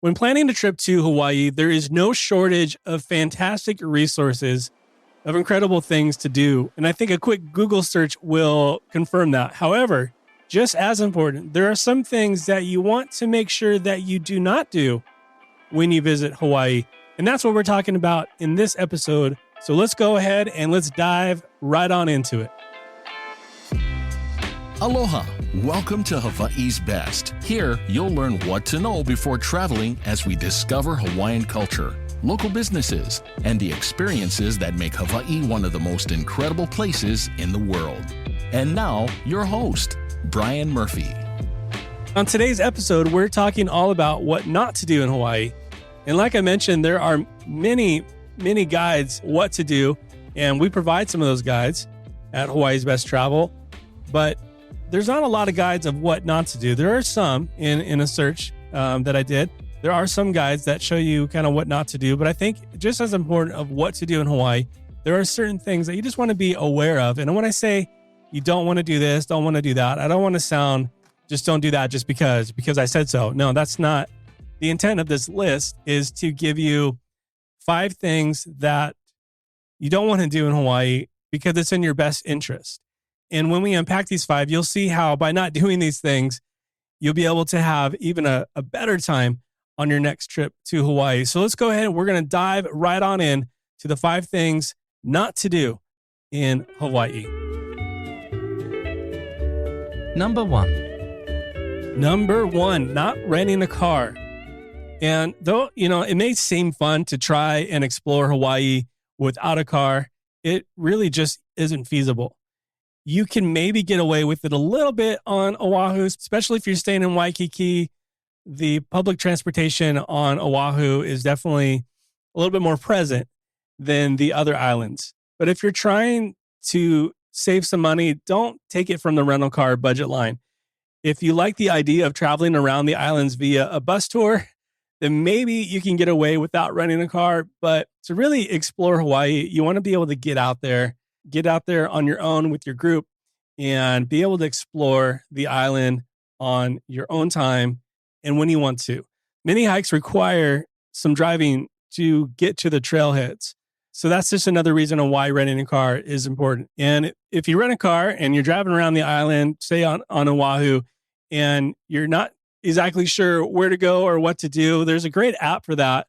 When planning a trip to Hawaii, there is no shortage of fantastic resources, of incredible things to do. And I think a quick Google search will confirm that. However, just as important, there are some things that you want to make sure that you do not do when you visit Hawaii. And that's what we're talking about in this episode. So let's go ahead and let's dive right on into it. Aloha! Welcome to Hawaii's Best. Here, you'll learn what to know before traveling as we discover Hawaiian culture, local businesses, and the experiences that make Hawaii one of the most incredible places in the world. And now, your host, Brian Murphy. On today's episode, we're talking all about what not to do in Hawaii. And like I mentioned, there are many guides what to do, and we provide some of those guides at Hawaii's Best Travel. But there's not a lot of guides of what not to do. There are some in a search that I did. There are some guides that show you kind of what not to do. But I think just as important of what to do in Hawaii, there are certain things that you just want to be aware of. And when I say you don't want to do this, don't want to do that, I don't want to sound just don't do that just because I said so. No, that's not. The intent of this list is to give you 5 things that you don't want to do in Hawaii because it's in your best interest. And when we unpack these 5, you'll see how by not doing these things, you'll be able to have even a better time on your next trip to Hawaii. So let's go ahead and we're going to dive right on in to the 5 things not to do in Hawaii. Number 1, not renting a car. And though, it may seem fun to try and explore Hawaii without a car, it really just isn't feasible. You can maybe get away with it a little bit on Oahu, especially if you're staying in Waikiki. The public transportation on Oahu is definitely a little bit more present than the other islands. But if you're trying to save some money, don't take it from the rental car budget line. If you like the idea of traveling around the islands via a bus tour, then maybe you can get away without renting a car. But to really explore Hawaii, you want to be able to get out there on your own with your group and be able to explore the island on your own time and when you want to. Many hikes require some driving to get to the trailheads. So that's just another reason on why renting a car is important. And if you rent a car and you're driving around the island, say on Oahu, and you're not exactly sure where to go or what to do, there's a great app for that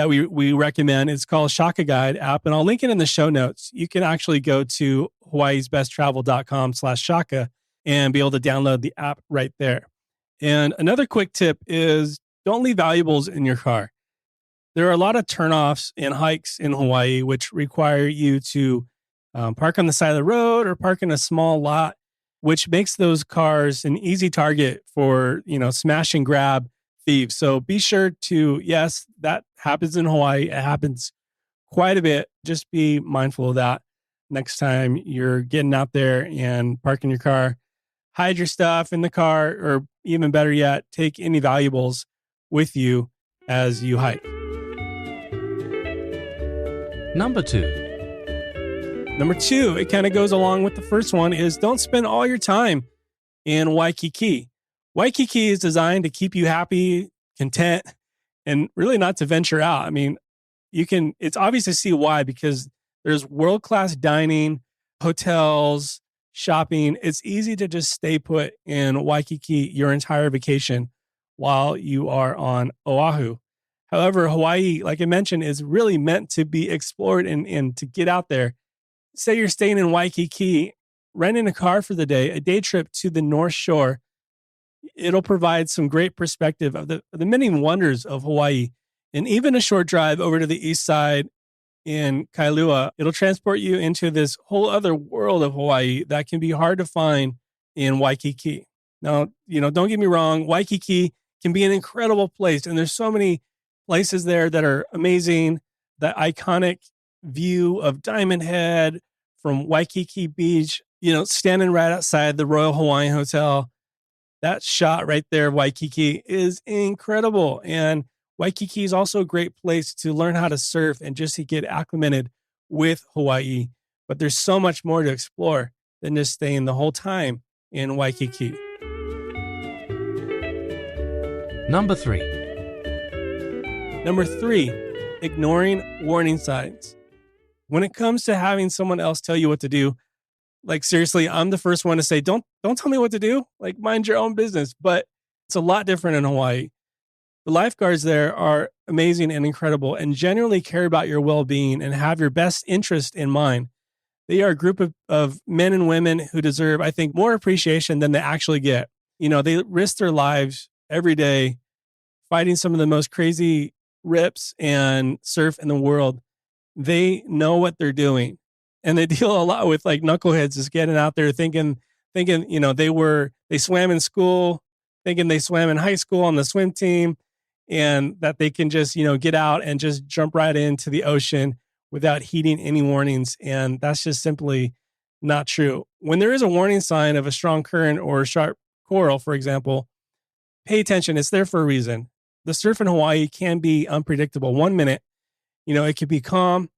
we recommend. It's called Shaka Guide app, and I'll link it in the show notes. You can actually go to hawaiisbesttravel.com/Shaka and be able to download the app right there. And another quick tip is don't leave valuables in your car. There are a lot of turnoffs and hikes in Hawaii which require you to park on the side of the road or park in a small lot, which makes those cars an easy target for, smash and grab thieves. So be sure to, yes, that happens in Hawaii. It happens quite a bit. Just be mindful of that next time you're getting out there and parking your car. Hide your stuff in the car, or even better yet, take any valuables with you as you hike. Number 2, it kind of goes along with the first one, is don't spend all your time in Waikiki. Waikiki is designed to keep you happy, content, and really not to venture out. I mean, it's obvious to see why, because there's world-class dining, hotels, shopping. It's easy to just stay put in Waikiki your entire vacation while you are on Oahu. However, Hawaii, like I mentioned, is really meant to be explored and to get out there. Say you're staying in Waikiki, renting a car for the day, a day trip to the North Shore, it'll provide some great perspective of the many wonders of Hawaii. And even a short drive over to the east side in Kailua, it'll transport you into this whole other world of Hawaii that can be hard to find in Waikiki. Now, don't get me wrong, Waikiki can be an incredible place. And there's so many places there that are amazing. The iconic view of Diamond Head from Waikiki Beach, standing right outside the Royal Hawaiian Hotel. That shot right there of Waikiki is incredible. And Waikiki is also a great place to learn how to surf and just to get acclimated with Hawaii. But there's so much more to explore than just staying the whole time in Waikiki. Number 3. Number 3, ignoring warning signs. When it comes to having someone else tell you what to do, like seriously, I'm the first one to say, don't tell me what to do. Like, mind your own business. But it's a lot different in Hawaii. The lifeguards there are amazing and incredible and genuinely care about your well-being and have your best interest in mind. They are a group of men and women who deserve, I think, more appreciation than they actually get. You know, they risk their lives every day fighting some of the most crazy rips and surf in the world. They know what they're doing. And they deal a lot with like knuckleheads just getting out there thinking, you know, they swam in school, thinking they swam in high school on the swim team, and that they can just, you know, get out and just jump right into the ocean without heeding any warnings. And that's just simply not true. When there is a warning sign of a strong current or sharp coral, for example, pay attention. It's there for a reason. The surf in Hawaii can be unpredictable. 1 minute, you know, it could be calm,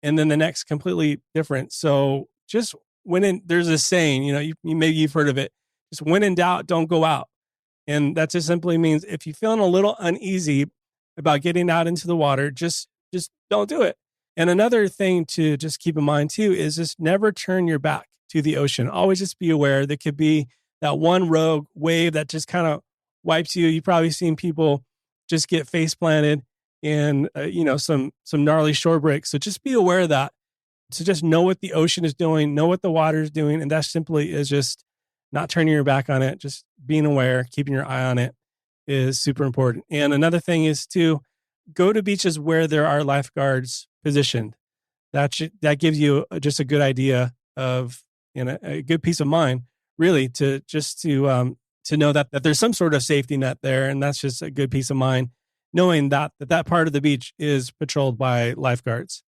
and then the next completely different. So just there's a saying, you know, maybe you've heard of it. Just when in doubt, don't go out. And that just simply means if you're feeling a little uneasy about getting out into the water, just don't do it. And another thing to just keep in mind too is just never turn your back to the ocean. Always just be aware there could be that one rogue wave that just kind of wipes you. You've probably seen people just get face planted in you know, some gnarly shore breaks. So just be aware of that. So just know what the ocean is doing, know what the water is doing, and that simply is just not turning your back on it. Just being aware, keeping your eye on it is super important. And another thing is to go to beaches where there are lifeguards positioned. That gives you just a good idea of, you know, a good peace of mind, really, to know that there's some sort of safety net there. And that's just a good peace of mind, knowing that part of the beach is patrolled by lifeguards.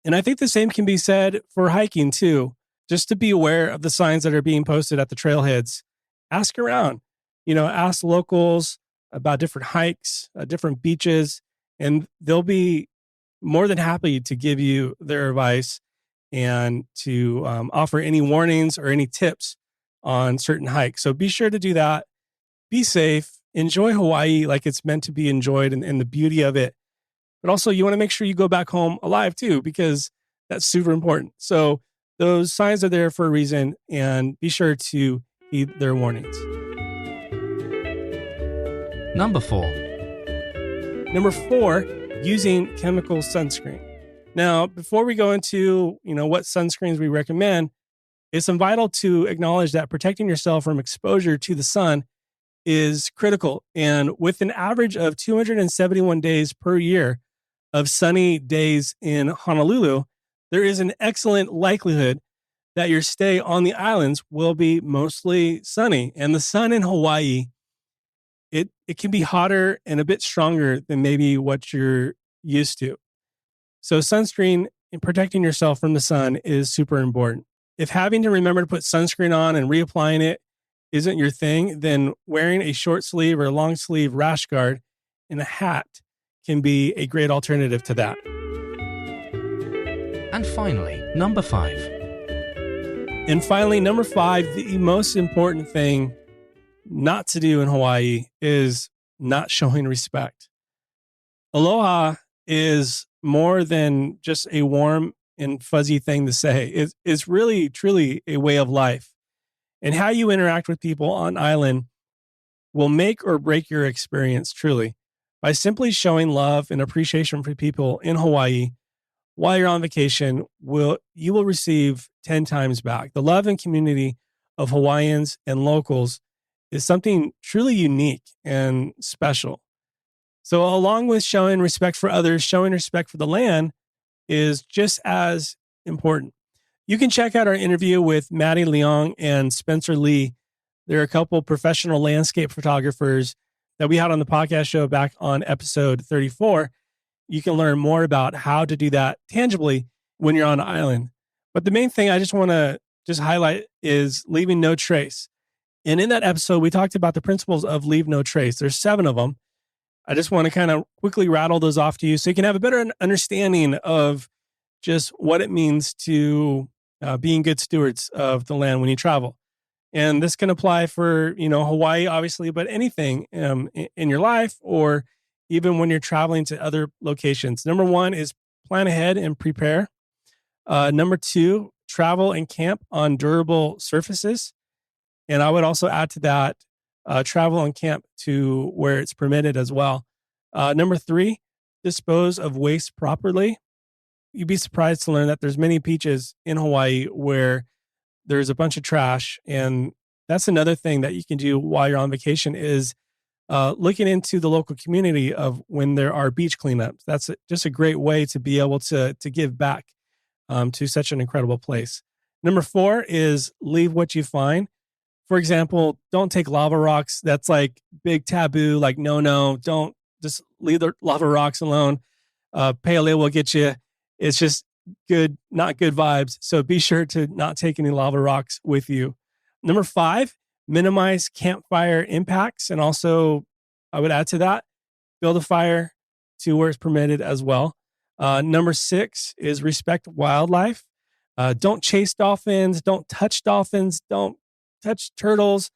And I think the same can be said for hiking too. Just to be aware of the signs that are being posted at the trailheads. Ask around, you know, ask locals about different hikes, different beaches, and they'll be more than happy to give you their advice and to offer any warnings or any tips on certain hikes. So be sure to do that. Be safe. Enjoy Hawaii like it's meant to be enjoyed and the beauty of it. But also you want to make sure you go back home alive too, because that's super important. So those signs are there for a reason, and be sure to heed their warnings. Number 4. Number 4, using chemical sunscreen. Now, before we go into, you know, what sunscreens we recommend, it's vital to acknowledge that protecting yourself from exposure to the sun is critical. And with an average of 271 days per year of sunny days in Honolulu, there is an excellent likelihood that your stay on the islands will be mostly sunny. And the sun in Hawaii, it can be hotter and a bit stronger than maybe what you're used to. So sunscreen and protecting yourself from the sun is super important. If having to remember to put sunscreen on and reapplying it isn't your thing, then wearing a short sleeve or long sleeve rash guard and a hat can be a great alternative to that. And finally, number 5. And finally, number 5, the most important thing not to do in Hawaii is not showing respect. Aloha is more than just a warm and fuzzy thing to say. It's really, truly a way of life. And how you interact with people on island will make or break your experience, truly. By simply showing love and appreciation for people in Hawaii while you're on vacation, you will receive 10 times back. The love and community of Hawaiians and locals is something truly unique and special. So along with showing respect for others, showing respect for the land is just as important. You can check out our interview with Maddie Leong and Spencer Lee. They're a couple professional landscape photographers that we had on the podcast show back on episode 34. You can learn more about how to do that tangibly when you're on an island. But the main thing I just want to highlight is leaving no trace. And in that episode, we talked about the principles of leave no trace. There's 7 of them. I just want to kind of quickly rattle those off to you so you can have a better understanding of just what it means to being good stewards of the land when you travel. And this can apply for, Hawaii, obviously, but anything in your life or even when you're traveling to other locations. Number one is plan ahead and prepare. Number two, travel and camp on durable surfaces. And I would also add to that, travel and camp to where it's permitted as well. Number three, dispose of waste properly. You'd be surprised to learn that there's many beaches in Hawaii where there's a bunch of trash. And that's another thing that you can do while you're on vacation is looking into the local community of when there are beach cleanups. That's just a great way to be able to give back to such an incredible place. Number four is leave what you find. For example, don't take lava rocks. That's like big taboo, like no, don't just leave the lava rocks alone. Paleo will get you. It's just good, not good vibes. So be sure to not take any lava rocks with you. Number five, minimize campfire impacts. And also, I would add to that, build a fire to where it's permitted as well. Number six is respect wildlife. Don't chase dolphins. Don't touch dolphins. Don't touch turtles.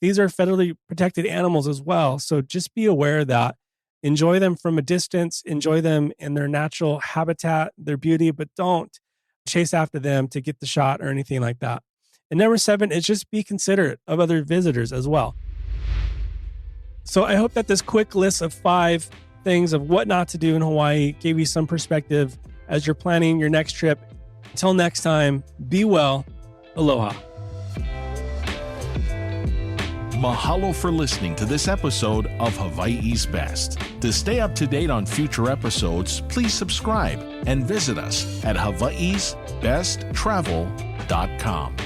These are federally protected animals as well. So just be aware of that. Enjoy them from a distance. Enjoy them in their natural habitat, their beauty, but don't chase after them to get the shot or anything like that. And number seven is just be considerate of other visitors as well. So I hope that this quick list of 5 things of what not to do in Hawaii gave you some perspective as you're planning your next trip. Until next time, be well. Aloha. Mahalo for listening to this episode of Hawaii's Best. To stay up to date on future episodes, please subscribe and visit us at hawaiisbesttravel.com.